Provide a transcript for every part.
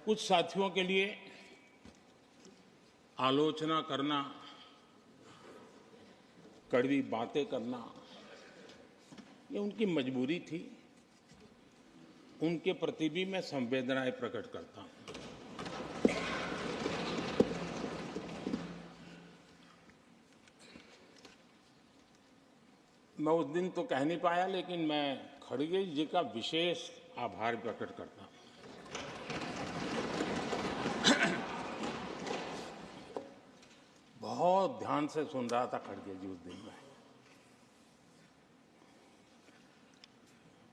कुछ साथियों के लिए आलोचना करना, कड़वी बातें करना, ये उनकी मजबूरी थी। उनके प्रति भी मैं संवेदनाएं प्रकट करता हूं। मैं उस दिन तो कह नहीं पाया, लेकिन मैं खड़गे जी का विशेष आभार प्रकट करता हूं। बहुत ध्यान से सुन रहा था खड़गे जी उस दिन में,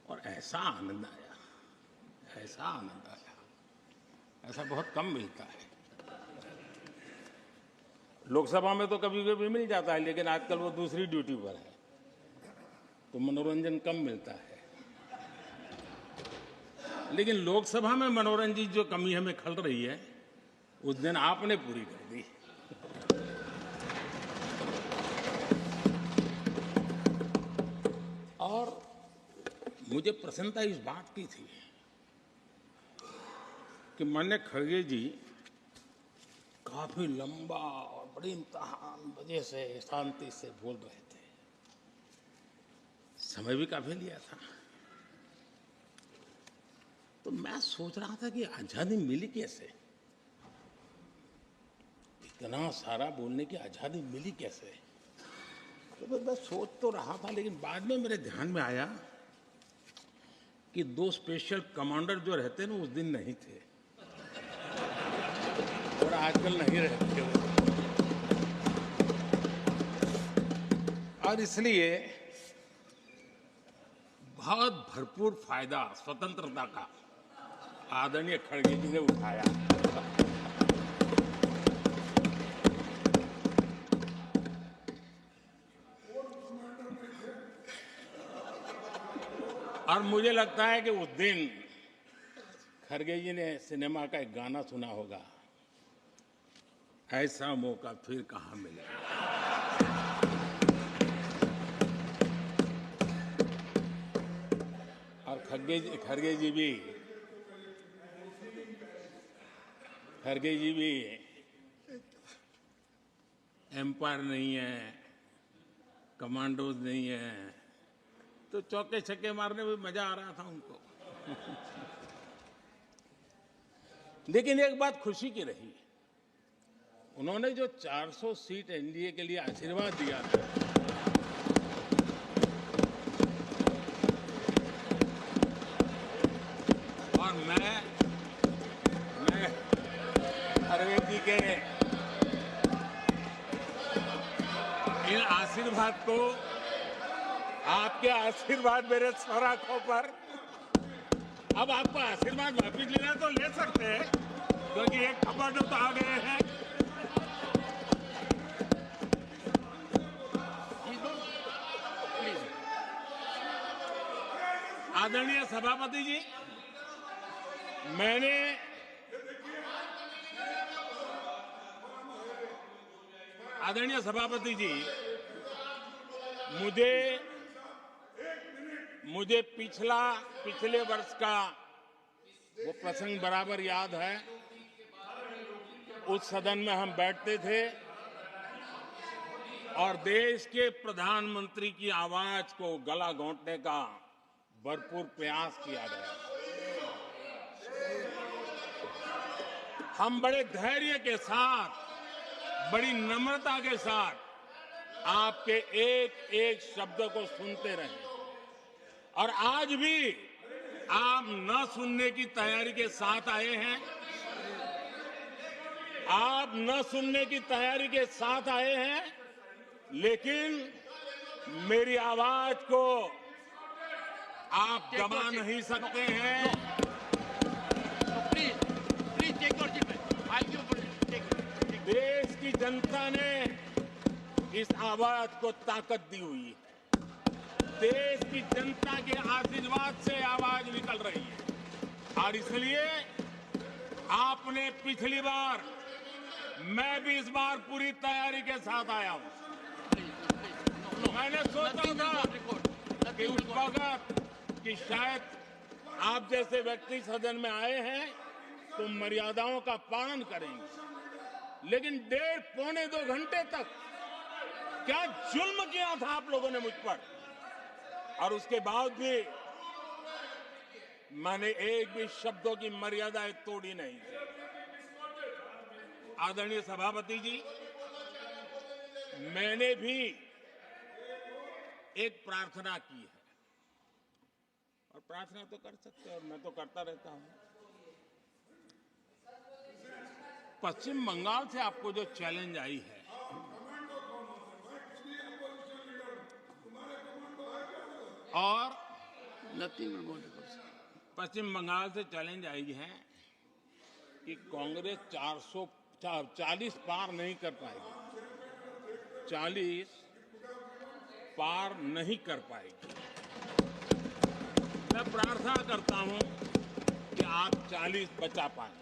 और ऐसा आनंद आया, ऐसा आनंद आया, ऐसा बहुत कम मिलता है। लोकसभा में तो कभी कभी मिल जाता है, लेकिन आजकल वो दूसरी ड्यूटी पर है, तो मनोरंजन कम मिलता है। लेकिन लोकसभा में मनोरंजन की जो कमी हमें खल रही है, उस दिन आपने पूरी कर दी। और मुझे प्रसन्नता इस बात की थी कि माननीय खड़गे जी काफी लंबा और बड़ी इम्तिहान वजह से शांति से बोल रहे थे। समय भी काफी लिया था। तो मैं सोच रहा था कि आजादी मिली कैसे, इतना सारा बोलने की आजादी मिली कैसे। तो मैं सोच तो रहा था, लेकिन बाद में मेरे ध्यान में आया कि दो स्पेशल कमांडर जो रहते हैं ना, उस दिन नहीं थे और आजकल नहीं रहते वो। और इसलिए बहुत भरपूर फायदा स्वतंत्रता का आदरणीय खड़गे जी ने उठाया। और मुझे लगता है कि उस दिन खड़गे जी ने सिनेमा का एक गाना सुना होगा, ऐसा मौका फिर कहां मिलेगा। और खड़गे जी भी एम्पायर नहीं है, कमांडोज नहीं है, तो चौके छक्के मारने में मजा आ रहा था उनको। लेकिन एक बात खुशी की रही, उन्होंने जो 400 सीट एनडीए के लिए आशीर्वाद दिया था, और मैं खड़गे जी के इन आशीर्वाद को, आपके आशीर्वाद मेरे सर आंखों पर, अब आपको आशीर्वाद वापिस लेना तो ले सकते हैं, क्योंकि एक कमांडो तो आ गए हैं। आदरणीय सभापति जी, आदरणीय सभापति जी, मुझे पिछले वर्ष का वो प्रसंग बराबर याद है। उस सदन में हम बैठते थे और देश के प्रधानमंत्री की आवाज को गला घोंटने का भरपूर प्रयास किया गया। हम बड़े धैर्य के साथ, बड़ी नम्रता के साथ आपके एक एक शब्द को सुनते रहे, और आज भी आप न सुनने की तैयारी के साथ आए हैं। आप न सुनने की तैयारी के साथ आए हैं, लेकिन मेरी आवाज को आप दबा नहीं सकते हैं। देश की जनता ने इस आवाज को ताकत दी हुई है। देश की जनता के आशीर्वाद से आवाज निकल रही है, और इसलिए आपने पिछली बार, मैं भी इस बार पूरी तैयारी के साथ आया हूं। मैंने सोचा था कि उस वक्त कि शायद आप जैसे व्यक्ति सदन में आए हैं, तो मर्यादाओं का पालन करेंगे, लेकिन डेढ़ पौने 2 घंटे तक क्या जुल्म किया था आप लोगों ने मुझ पर, और उसके बाद भी मैंने एक भी शब्दों की मर्यादाएं तोड़ी नहीं। आदरणीय सभापति जी, मैंने भी एक प्रार्थना की है, और प्रार्थना तो कर सकते हैं और मैं तो करता रहता हूं। पश्चिम बंगाल से आपको जो चैलेंज आई है, और पश्चिम बंगाल से चैलेंज आई है कि कांग्रेस 440 पार नहीं कर पाएगी, 40 पार नहीं कर पाएगी। मैं प्रार्थना करता हूं कि आप 40 बचा पाएं।